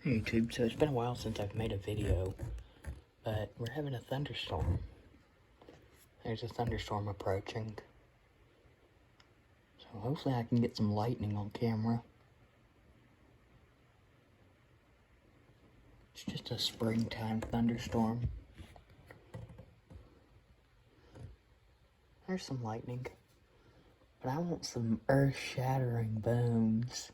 YouTube, so it's been a while since I've made a video, but we're having a thunderstorm. There's a thunderstorm approaching. So hopefully I can get some lightning on camera. It's just a springtime thunderstorm. There's some lightning. But I want some earth-shattering booms.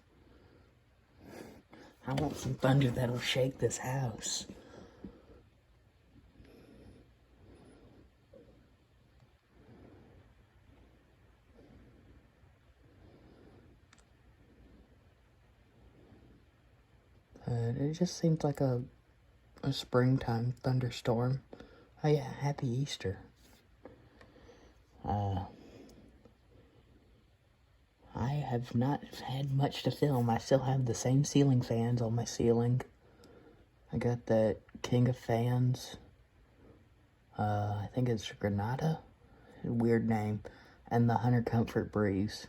I want some thunder that'll shake this house. It just seems like a springtime thunderstorm. Oh yeah, happy Easter. I have not had much to film. I still have the same ceiling fans on my ceiling. I got that King of Fans. I think it's Granada. Weird name. And the Hunter Comfort Breeze.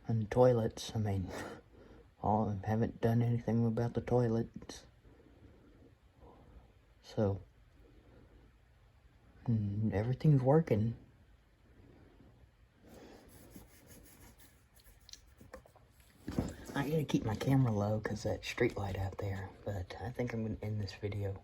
And toilets, I mean, I haven't done anything about the toilets. So, everything's working. I gotta keep my camera low because that street light out there, but I think I'm gonna end this video.